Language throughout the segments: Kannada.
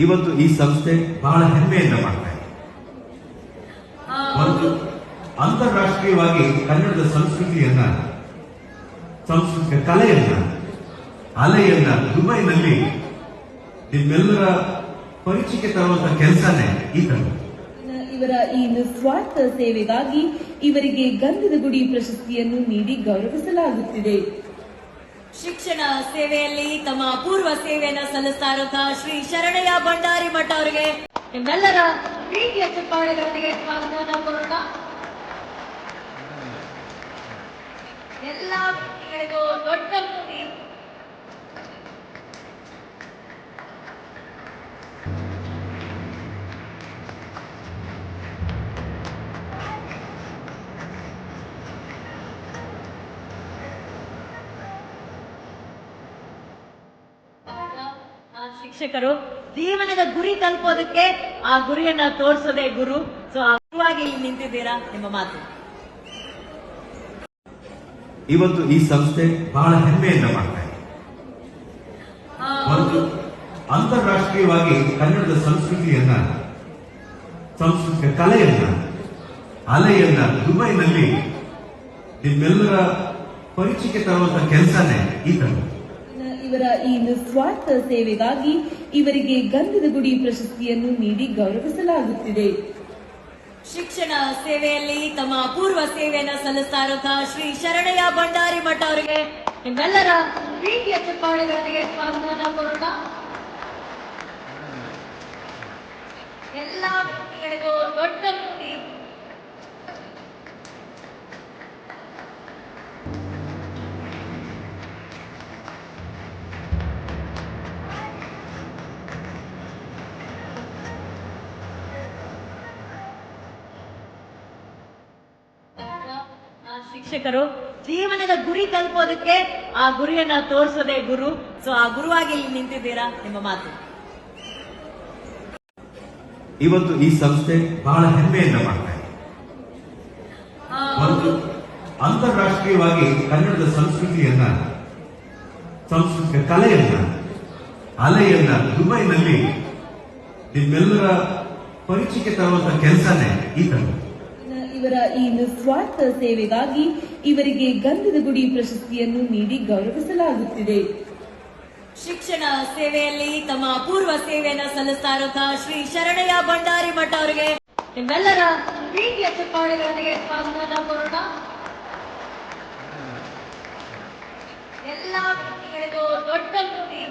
ಇವತ್ತು ಈ ಸಂಸ್ಥೆ ಬಹಳ ಹೆಮ್ಮೆಯಿಂದ ಮಾಡ್ತಾ ಇದೆ. ಒಂದು ಅಂತಾರಾಷ್ಟ್ರೀಯವಾಗಿ ಕನ್ನಡದ ಸಂಸ್ಕೃತಿಯನ್ನ, ಸಂಸ್ಕೃತಿಕ ಕಲೆಯನ್ನ, ಅಲೆಯನ್ನ ದುಬೈನಲ್ಲಿ ನಿಮ್ಮೆಲ್ಲರ ಪರಿಚಯಕ್ಕೆ ತರುವಂತಹ ಕೆಲಸನೇ ಈ ತಂಡ. ಇವರ ಈ ನಿಸ್ವಾರ್ಥ ಸೇವೆಗಾಗಿ ಇವರಿಗೆ ಗಂಧದ ಗುಡಿ ಪ್ರಶಸ್ತಿಯನ್ನು ನೀಡಿ ಗೌರವಿಸಲಾಗುತ್ತಿದೆ. ಶಿಕ್ಷಣ ಸೇವೆಯಲ್ಲಿ ತಮ್ಮ ಅಪೂರ್ವ ಸೇವೆಯನ್ನು ಸಲ್ಲಿಸ್ತಾ ಇರುವಂತಹ ಶ್ರೀ ಶರಣಯ್ಯ ಭಂಡಾರಿ ಮಠ ಅವರಿಗೆ ನಿಮ್ಮೆಲ್ಲರ ಪ್ರೀತಿಯ ಚಪ್ಪಾಳೆಗಳೊಂದಿಗೆ ಸ್ವಾಗತವನ್ನು ಕೋರೋಣ. ಎಲ್ಲ ವ್ಯಕ್ತಿಗಳಿಗೂ ದೊಡ್ಡ ಮುಗಿ. ಶಿಕ್ಷಕರು ಜೀವನದ ಗುರಿ ತಲುಪೋದಕ್ಕೆ ಆ ಗುರಿಯನ್ನ ತೋರಿಸೋದೇ ಗುರು. ಸೊ ಆ ಗುರುವಾಗಿ ಇಲ್ಲಿ ನಿಂತಿದ್ದೀರಾ, ನಿಮ್ಮ ಮಾತು. ಇವತ್ತು ಈ ಸಂಸ್ಥೆ ಬಹಳ ಹೆಮ್ಮೆಯಿಂದ ಮಾಡ್ತಾ ಇದೆ. ಒಂದು ಅಂತಾರಾಷ್ಟ್ರೀಯವಾಗಿ ಕನ್ನಡದ ಸಂಸ್ಕೃತಿಯನ್ನ, ಸಂಸ್ಕೃತಿಕ ಕಲೆಯನ್ನ, ಅಲೆಯನ್ನ ದುಬೈನಲ್ಲಿ ನಿಮ್ಮೆಲ್ಲರ ಪರಿಚಯಕ್ಕೆ ತರುವಂತಹ ಕೆಲಸನೇ ಈ ತಂಡ. ಇವರ ಈ ನಿಸ್ವಾರ್ಥ ಸೇವೆಗಾಗಿ ಇವರಿಗೆ ಗಂಧದ ಗುಡಿ ಪ್ರಶಸ್ತಿಯನ್ನು ನೀಡಿ ಗೌರವಿಸಲಾಗುತ್ತಿದೆ. ಶಿಕ್ಷಣ ಸೇವೆಯಲ್ಲಿ ತಮ್ಮ ಅಪೂರ್ವ ಸೇವೆಯನ್ನು ಸಲ್ಲಿಸ್ತಾ ಇರುವಂತಹ ಶ್ರೀ ಶರಣಯ್ಯ ಭಂಡಾರಿ ಮಠ ಅವರಿಗೆ ನಿಮ್ಮೆಲ್ಲರ ಪ್ರೀತಿಯ ಚಪ್ಪಾಳೆಗಳೊಂದಿಗೆ ಸ್ವಾಗತವನ್ನು ಕೋರೋಣ. ಎಲ್ಲ ವ್ಯಕ್ತಿಗಳಿಗೂ ದೊಡ್ಡ ಮುಗಿ. ಶಿಕ್ಷಕರು ಜೀವನದ ಗುರಿ ತಲುಪೋದಕ್ಕೆ ಆ ಗುರಿಯನ್ನ ತೋರಿಸೋದೇ ಗುರು. ಸೊ ಆ ಗುರುವಾಗಿ ಇಲ್ಲಿ ನಿಂತಿದ್ದೀರಾ, ನಿಮ್ಮ ಮಾತು. ಇವತ್ತು ಈ ಸಂಸ್ಥೆ ಬಹಳ ಹೆಮ್ಮೆಯಿಂದ ಮಾಡ್ತಾ ಇದೆ. ಒಂದು ಅಂತಾರಾಷ್ಟ್ರೀಯವಾಗಿ ಕನ್ನಡದ ಸಂಸ್ಕೃತಿಯನ್ನ, ಸಂಸ್ಕೃತಿಕ ಕಲೆಯನ್ನ, ಅಲೆಯನ್ನ ದುಬೈನಲ್ಲಿ ನಿಮ್ಮೆಲ್ಲರ ಪರಿಚಯಕ್ಕೆ ತರುವಂತಹ ಕೆಲಸನೇ ಈ ತಂಡ. ಇವರ ಈ ನಿಸ್ವಾರ್ಥ ಸೇವೆಗಾಗಿ ಇವರಿಗೆ ಗಂಧದ ಗುಡಿ ಪ್ರಶಸ್ತಿಯನ್ನು ನೀಡಿ ಗೌರವಿಸಲಾಗುತ್ತಿದೆ. ಶಿಕ್ಷಣ ಸೇವೆಯಲ್ಲಿ ತಮ್ಮ ಅಪೂರ್ವ ಸೇವೆಯನ್ನು ಸಲ್ಲಿಸ್ತಾ ಇರುವಂತಹ ಶ್ರೀ ಶರಣಯ್ಯ ಭಂಡಾರಿ ಮಠ ಅವರಿಗೆ ನಿಮ್ಮೆಲ್ಲರ ಪ್ರೀತಿಯ ಚಪ್ಪಾಳೆಗಳೊಂದಿಗೆ ಸ್ವಾಗತವನ್ನು ಕೋರೋಣ. ಎಲ್ಲ ವ್ಯಕ್ತಿಗಳಿಗೂ ದೊಡ್ಡ ಮುಗಿ.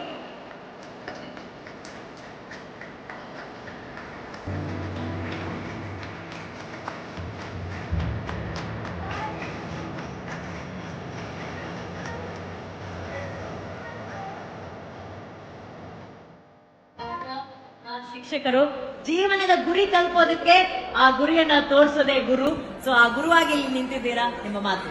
ಶಿಕ್ಷಕರು ಜೀವನದ ಗುರಿ ತಲುಪೋದಕ್ಕೆ ಆ ಗುರಿಯನ್ನ ತೋರಿಸೋದೇ ಗುರು. ಸೊ ಆ ಗುರುವಾಗಿ ಇಲ್ಲಿ ನಿಂತಿದ್ದೀರಾ, ನಿಮ್ಮ ಮಾತು.